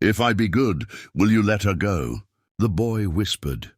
If I be good, will you let her go?" The boy whispered.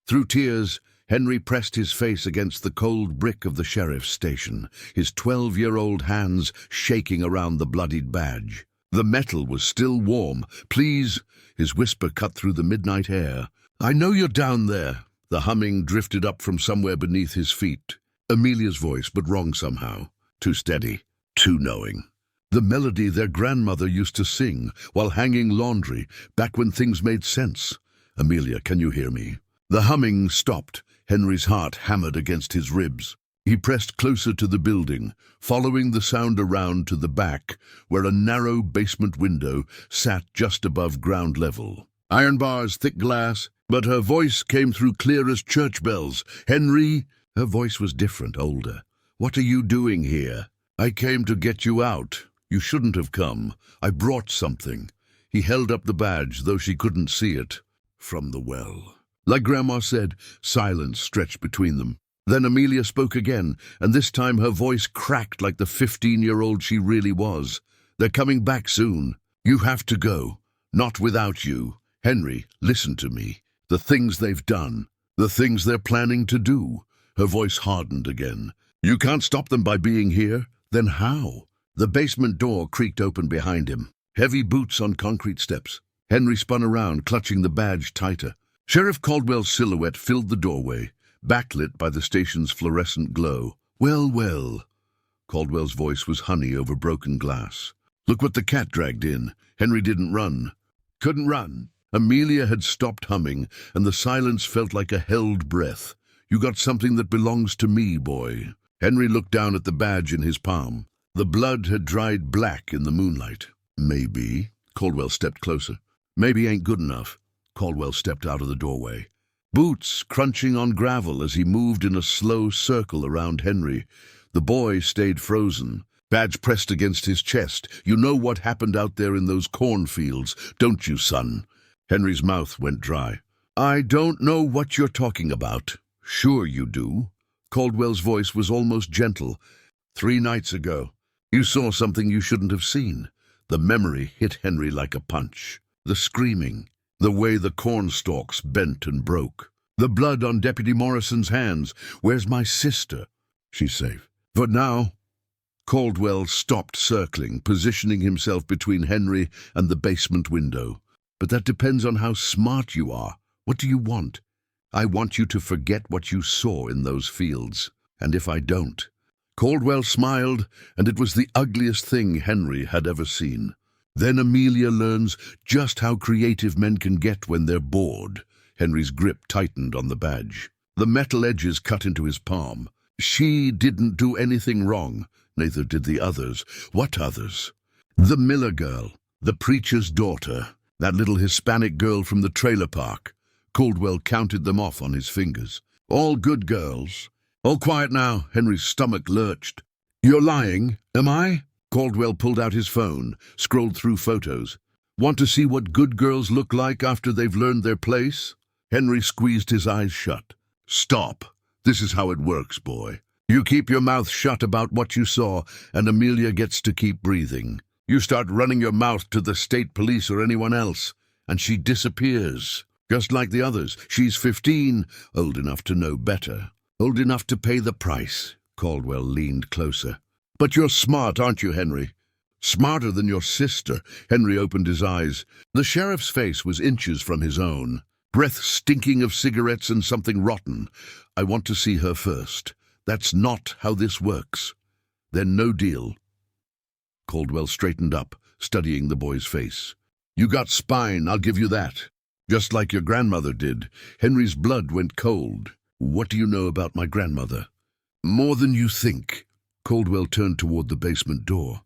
Through tears, Henry pressed his face against the cold brick of the sheriff's station, his 12-year-old hands shaking around the bloodied badge. The metal was still warm. "Please," his whisper cut through the midnight air. "I know you're down there." The humming drifted up from somewhere beneath his feet. Amelia's voice, but wrong somehow. Too steady, too knowing. The melody their grandmother used to sing while hanging laundry, back when things made sense. "Amelia, can you hear me?" The humming stopped. Henry's heart hammered against his ribs. He pressed closer to the building, following the sound around to the back, where a narrow basement window sat just above ground level. Iron bars, thick glass, but her voice came through clear as church bells. "Henry?" Her voice was different, older. "What are you doing here?" "I came to get you out. You shouldn't have come. I brought something." He held up the badge, though she couldn't see it. "From the well." Like Grandma said, silence stretched between them. Then Amelia spoke again, and this time her voice cracked like the 15-year-old she really was. "They're coming back soon. You have to go. Not without you. Henry, listen to me. The things they've done. The things they're planning to do." Her voice hardened again. "You can't stop them by being here. Then how?" The basement door creaked open behind him. Heavy boots on concrete steps. Henry spun around, clutching the badge tighter. Sheriff Caldwell's silhouette filled the doorway, backlit by the station's fluorescent glow. "Well, well." Caldwell's voice was honey over broken glass. "Look what the cat dragged in." Henry didn't run. Couldn't run. Amelia had stopped humming, and the silence felt like a held breath. "You got something that belongs to me, boy." Henry looked down at the badge in his palm. The blood had dried black in the moonlight. "Maybe." Caldwell stepped closer. "Maybe ain't good enough." Caldwell stepped out of the doorway. Boots crunching on gravel as he moved in a slow circle around Henry. The boy stayed frozen, badge pressed against his chest. "You know what happened out there in those cornfields, don't you, son?" Henry's mouth went dry. "I don't know what you're talking about." "Sure you do." Caldwell's voice was almost gentle. 3 nights ago, you saw something you shouldn't have seen." The memory hit Henry like a punch. The screaming, the way the cornstalks bent and broke. The blood on Deputy Morrison's hands. "Where's my sister?" "She's safe. For now." Caldwell stopped circling, positioning himself between Henry and the basement window. "But that depends on how smart you are. What do you want?" "I want you to forget what you saw in those fields. And if I don't?" Caldwell smiled, and it was the ugliest thing Henry had ever seen. "Then Amelia learns just how creative men can get when they're bored." Henry's grip tightened on the badge. The metal edges cut into his palm. "She didn't do anything wrong. Neither did the others." "What others?" "The Miller girl, the preacher's daughter, that little Hispanic girl from the trailer park." Caldwell counted them off on his fingers. "All good girls." "All quiet now." Henry's stomach lurched. "You're lying, am I?" Caldwell pulled out his phone, scrolled through photos. "Want to see what good girls look like after they've learned their place?" Henry squeezed his eyes shut. "Stop. This is how it works, boy. You keep your mouth shut about what you saw, and Amelia gets to keep breathing. You start running your mouth to the state police or anyone else, and she disappears. Just like the others. She's 15, old enough to know better. Old enough to pay the price." Caldwell leaned closer. "But you're smart, aren't you, Henry?" "Smarter than your sister." Henry opened his eyes. The sheriff's face was inches from his own. Breath stinking of cigarettes and something rotten. "I want to see her first. That's not how this works." "Then no deal." Caldwell straightened up, studying the boy's face. "You got spine, I'll give you that. Just like your grandmother did." Henry's blood went cold. "What do you know about my grandmother?" "More than you think." Caldwell turned toward the basement door.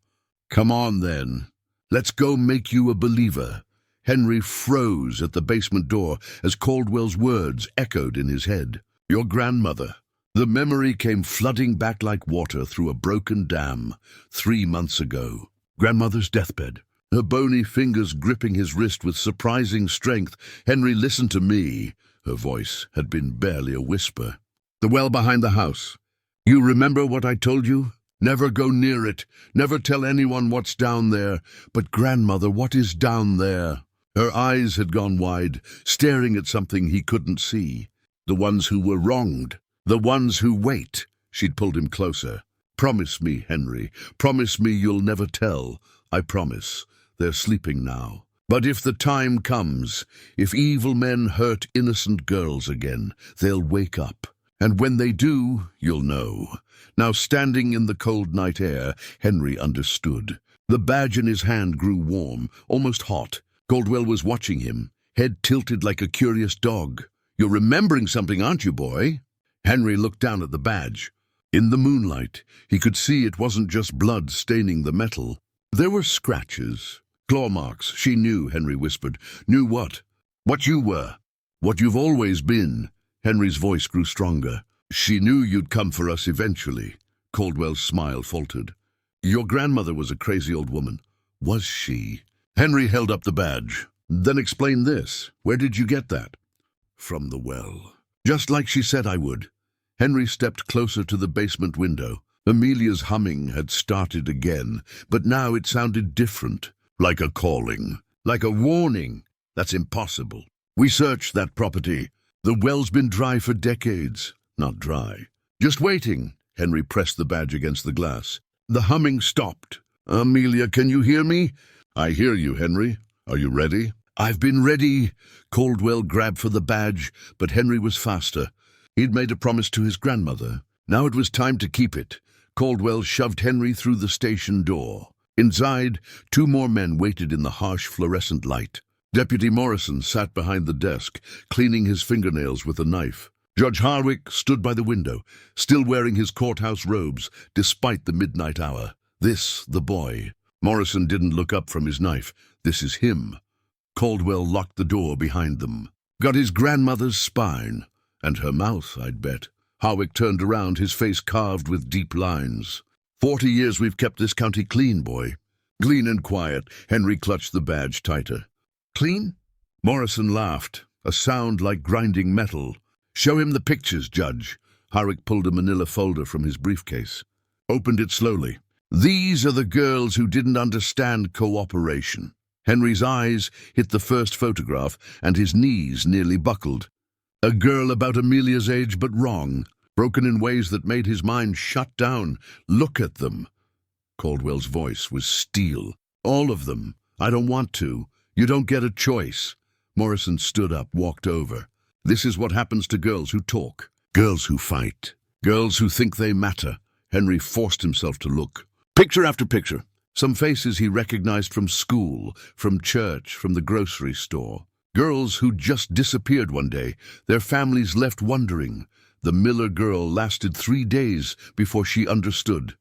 "Come on, then. Let's go make you a believer." Henry froze at the basement door as Caldwell's words echoed in his head. "Your grandmother." The memory came flooding back like water through a broken dam. 3 months ago. Grandmother's deathbed. Her bony fingers gripping his wrist with surprising strength. "Henry, listen to me." Her voice had been barely a whisper. "The well behind the house. You remember what I told you? Never go near it. Never tell anyone what's down there. But grandmother, what is down there?" Her eyes had gone wide, staring at something he couldn't see. The ones who were wronged. The ones who wait. She'd pulled him closer. Promise me, Henry. Promise me you'll never tell. I promise. They're sleeping now. But if the time comes, if evil men hurt innocent girls again, they'll wake up. And when they do, you'll know. Now, standing in the cold night air, Henry understood. The badge in his hand grew warm, almost hot. Caldwell was watching him, head tilted like a curious dog. You're remembering something, aren't you, boy? Henry looked down at the badge. In the moonlight, he could see it wasn't just blood staining the metal. There were scratches. Claw marks, she knew, Henry whispered. Knew what? What you were. What you've always been. Henry's voice grew stronger. She knew you'd come for us eventually. Caldwell's smile faltered. Your grandmother was a crazy old woman. Was she? Henry held up the badge. Then explain this. Where did you get that? From the well. Just like she said I would. Henry stepped closer to the basement window. Amelia's humming had started again, but now it sounded different. Like a calling. Like a warning. That's impossible. We searched that property. The well's been dry for decades. Not dry. Just waiting. Henry pressed the badge against the glass. The humming stopped. Amelia, can you hear me? I hear you, Henry. Are you ready? I've been ready. Caldwell grabbed for the badge, but Henry was faster. He'd made a promise to his grandmother. Now it was time to keep it. Caldwell shoved Henry through the station door. Inside, 2 more men waited in the harsh fluorescent light. Deputy Morrison sat behind the desk, cleaning his fingernails with a knife. Judge Harwick stood by the window, still wearing his courthouse robes, despite the midnight hour. This, the boy. Morrison didn't look up from his knife. This is him. Caldwell locked the door behind them. Got his grandmother's spine. And her mouth, I'd bet. Harwick turned around, his face carved with deep lines. 40 years we've kept this county clean, boy. Clean and quiet. Henry clutched the badge tighter. Clean? Morrison laughed, a sound like grinding metal. Show him the pictures, Judge. Harwick pulled a manila folder from his briefcase. Opened it slowly. These are the girls who didn't understand cooperation. Henry's eyes hit the first photograph, and his knees nearly buckled. A girl about Amelia's age, but wrong. Broken in ways that made his mind shut down. Look at them. Caldwell's voice was steel. All of them. I don't want to. You don't get a choice. Morrison stood up, walked over. This is what happens to girls who talk. Girls who fight. Girls who think they matter. Henry forced himself to look. Picture after picture. Some faces he recognized from school, from church, from the grocery store. Girls who just disappeared one day, their families left wondering. The Miller girl lasted 3 days before she understood.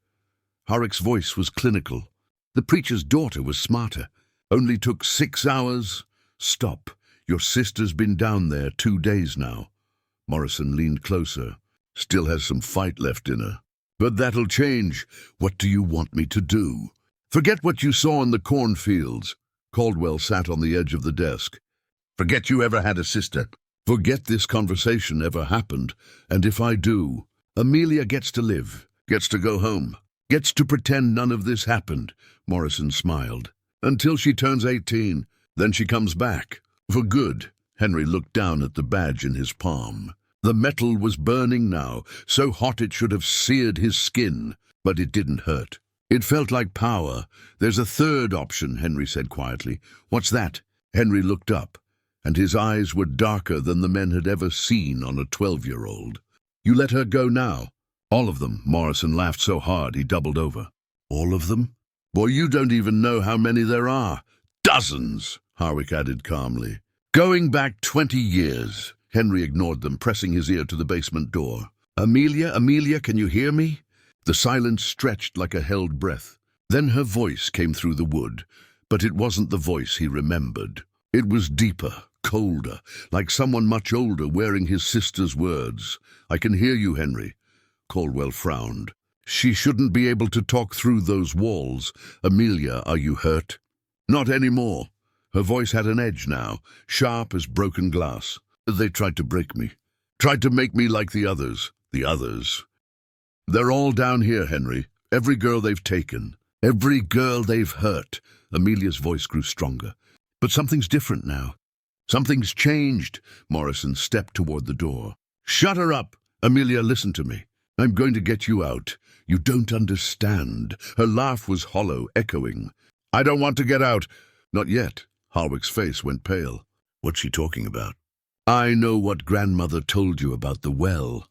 Harwick's voice was clinical. The preacher's daughter was smarter. Only took 6 hours. Stop. Your sister's been down there 2 days now. Morrison leaned closer. Still has some fight left in her. But that'll change. What do you want me to do? Forget what you saw in the cornfields. Caldwell sat on the edge of the desk. Forget you ever had a sister. Forget this conversation ever happened. And if I do, Amelia gets to live, gets to go home, gets to pretend none of this happened. Morrison smiled. Until she turns 18, then she comes back. For good. Henry looked down at the badge in his palm. The metal was burning now, so hot it should have seared his skin, but it didn't hurt. It felt like power. There's a third option, Henry said quietly. What's that? Henry looked up, and his eyes were darker than the men had ever seen on a 12-year-old. You let her go now? All of them. Morrison laughed so hard he doubled over. All of them? Boy, you don't even know how many there are. Dozens, Harwick added calmly. Going back 20 years. Henry ignored them, pressing his ear to the basement door. Amelia, can you hear me? The silence stretched like a held breath. Then her voice came through the wood, but it wasn't the voice he remembered. It was deeper, colder, like someone much older wearing his sister's words. I can hear you, Henry. Caldwell frowned. She shouldn't be able to talk through those walls. Amelia, are you hurt? Not anymore. Her voice had an edge now, sharp as broken glass. They tried to break me. Tried to make me like the others. The others. They're all down here, Henry. Every girl they've taken. Every girl they've hurt. Amelia's voice grew stronger. But something's different now. Something's changed. Morrison stepped toward the door. Shut her up! Amelia, listen to me. I'm going to get you out. You don't understand. Her laugh was hollow, echoing. I don't want to get out. Not yet. Harwick's face went pale. What's she talking about? I know what grandmother told you about the well.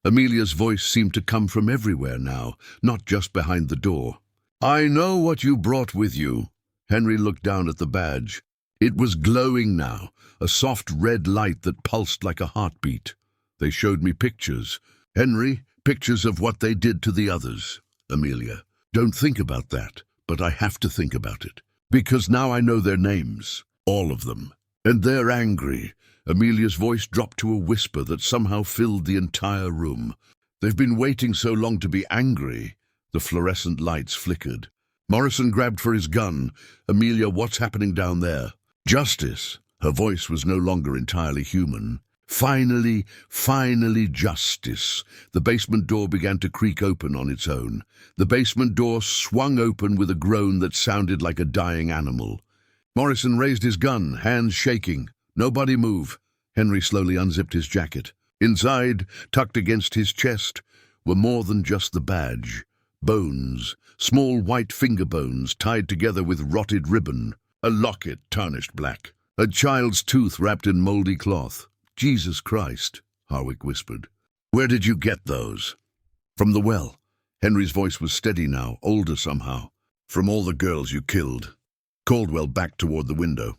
Amelia's voice seemed to come from everywhere now, not just behind the door. I know what you brought with you. Henry looked down at the badge. It was glowing now, a soft red light that pulsed like a heartbeat. They showed me pictures. Henry, pictures of what they did to the others. Amelia, don't think about that, but I have to think about it. Because now I know their names, all of them. And they're angry. Amelia's voice dropped to a whisper that somehow filled the entire room. They've been waiting so long to be angry. The fluorescent lights flickered. Morrison grabbed for his gun. Amelia, what's happening down there? Justice. Her voice was no longer entirely human. Finally, justice. The basement door began to creak open on its own. The basement door swung open with a groan that sounded like a dying animal. Morrison raised his gun, hands shaking. Nobody move. Henry slowly unzipped his jacket. Inside, tucked against his chest, were more than just the badge. Bones, small white finger bones tied together with rotted ribbon. A locket tarnished black. A child's tooth wrapped in moldy cloth. Jesus Christ, Harwick whispered. Where did you get those? From the well. Henry's voice was steady now, older somehow. From all the girls you killed. Caldwell backed toward the window.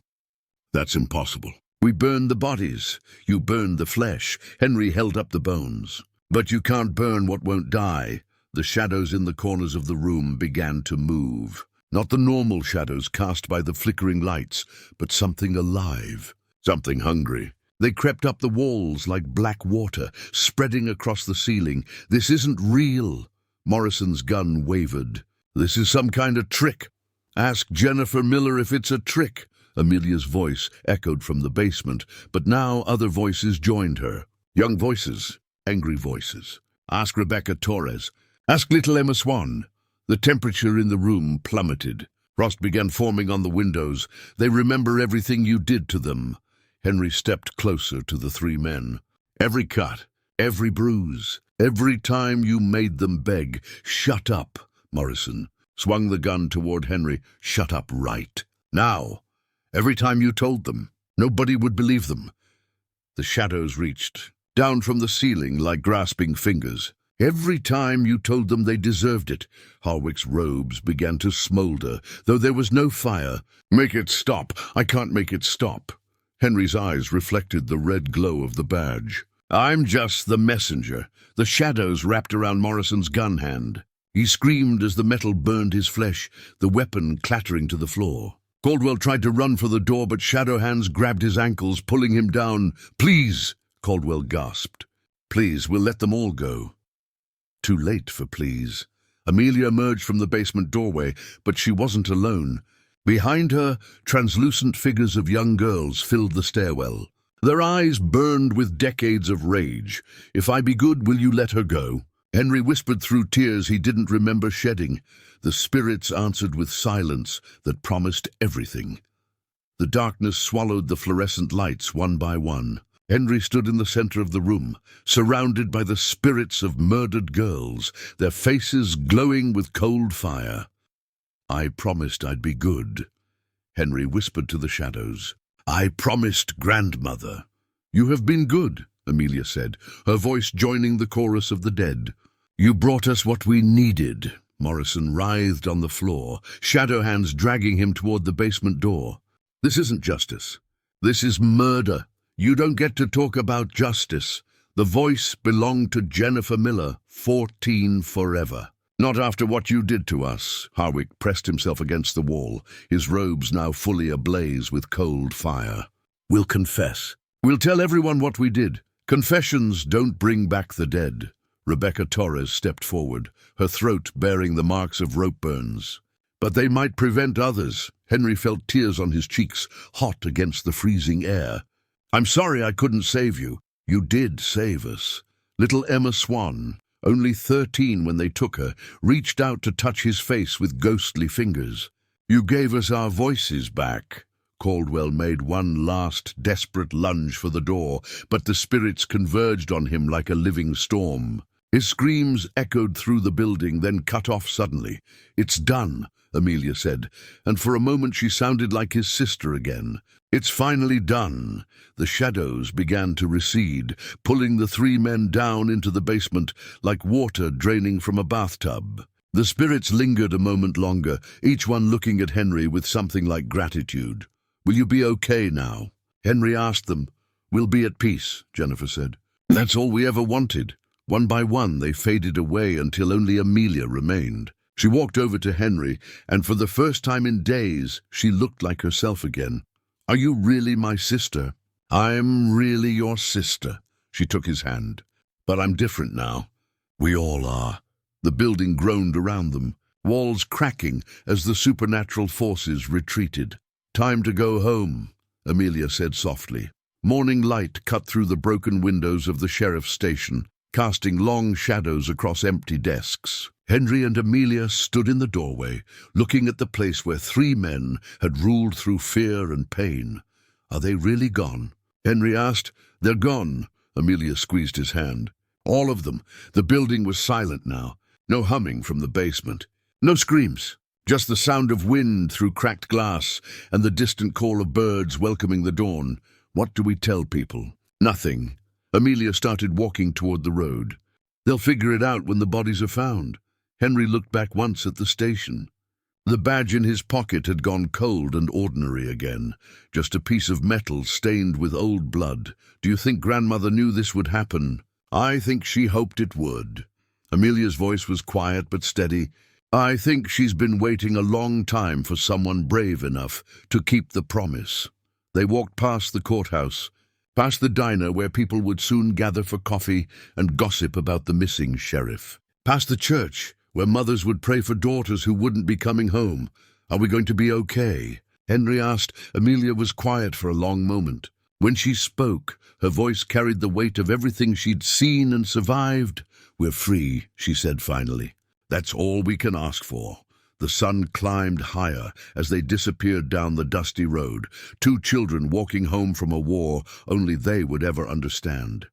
That's impossible. We burned the bodies. You burned the flesh. Henry held up the bones. But you can't burn what won't die. The shadows in the corners of the room began to move. Not the normal shadows cast by the flickering lights, but something alive, something hungry. They crept up the walls like black water, spreading across the ceiling. This isn't real. Morrison's gun wavered. This is some kind of trick. Ask Jennifer Miller if it's a trick. Amelia's voice echoed from the basement, but now other voices joined her. Young voices, angry voices. Ask Rebecca Torres. Ask little Emma Swan. The temperature in the room plummeted. Frost began forming on the windows. They remember everything you did to them. Henry stepped closer to the three men. Every cut, every bruise, every time you made them beg. Shut up, Morrison swung the gun toward Henry. Shut up right now. Every time you told them, nobody would believe them. The shadows reached down from the ceiling like grasping fingers. Every time you told them they deserved it. Harwick's robes began to smolder, though there was no fire. Make it stop. I can't make it stop. Henry's eyes reflected the red glow of the badge. I'm just the messenger. The shadows wrapped around Morrison's gun hand. He screamed as the metal burned his flesh, the weapon clattering to the floor. Caldwell tried to run for the door, but shadow hands grabbed his ankles, pulling him down. Please, Caldwell gasped. Please, we'll let them all go. Too late for please. Amelia emerged from the basement doorway, but she wasn't alone. Behind her, translucent figures of young girls filled the stairwell. Their eyes burned with decades of rage. If I be good, will you let her go? Henry whispered through tears he didn't remember shedding. The spirits answered with silence that promised everything. The darkness swallowed the fluorescent lights one by one. Henry stood in the center of the room, surrounded by the spirits of murdered girls, their faces glowing with cold fire. I promised I'd be good, Henry whispered to the shadows. I promised grandmother. You have been good, Amelia said, her voice joining the chorus of the dead. You brought us what we needed. Morrison writhed on the floor, shadow hands dragging him toward the basement door. This isn't justice. This is murder. You don't get to talk about justice. The voice belonged to Jennifer Miller, 14 forever. Not after what you did to us. Harwick pressed himself against the wall, his robes now fully ablaze with cold fire. We'll confess. We'll tell everyone what we did. Confessions don't bring back the dead. Rebecca Torres stepped forward, her throat bearing the marks of rope burns. But they might prevent others. Henry felt tears on his cheeks, hot against the freezing air. I'm sorry I couldn't save you. You did save us. Little Emma Swan, only 13 when they took her, reached out to touch his face with ghostly fingers. You gave us our voices back. Caldwell made one last, desperate lunge for the door, but the spirits converged on him like a living storm. His screams echoed through the building, then cut off suddenly. "It's done," Amelia said, and for a moment she sounded like his sister again. "It's finally done." The shadows began to recede, pulling the three men down into the basement like water draining from a bathtub. The spirits lingered a moment longer, each one looking at Henry with something like gratitude. "Will you be okay now?" Henry asked them. "We'll be at peace," Jennifer said. "That's all we ever wanted." One by one they faded away until only Amelia remained. She walked over to Henry, and for the first time in days she looked like herself again. "Are you really my sister?" "I'm really your sister." She took his hand. "But I'm different now." "We all are." The building groaned around them, walls cracking as the supernatural forces retreated. "Time to go home," Amelia said softly. Morning light cut through the broken windows of the sheriff's station, casting long shadows across empty desks. Henry and Amelia stood in the doorway, looking at the place where three men had ruled through fear and pain. "Are they really gone?" Henry asked. "They're gone." Amelia squeezed his hand. "All of them." The building was silent now. No humming from the basement. No screams. Just the sound of wind through cracked glass and the distant call of birds welcoming the dawn. "What do we tell people?" "Nothing." Amelia started walking toward the road. "They'll figure it out when the bodies are found." Henry looked back once at the station. The badge in his pocket had gone cold and ordinary again, just a piece of metal stained with old blood. "Do you think Grandmother knew this would happen?" "I think she hoped it would." Amelia's voice was quiet but steady. "I think she's been waiting a long time for someone brave enough to keep the promise." They walked past the courthouse, past the diner where people would soon gather for coffee and gossip about the missing sheriff, past the church where mothers would pray for daughters who wouldn't be coming home. "Are we going to be okay?" Henry asked. Amelia was quiet for a long moment. When she spoke, her voice carried the weight of everything she'd seen and survived. "We're free," she said finally. "That's all we can ask for." The sun climbed higher as they disappeared down the dusty road, two children walking home from a war only they would ever understand.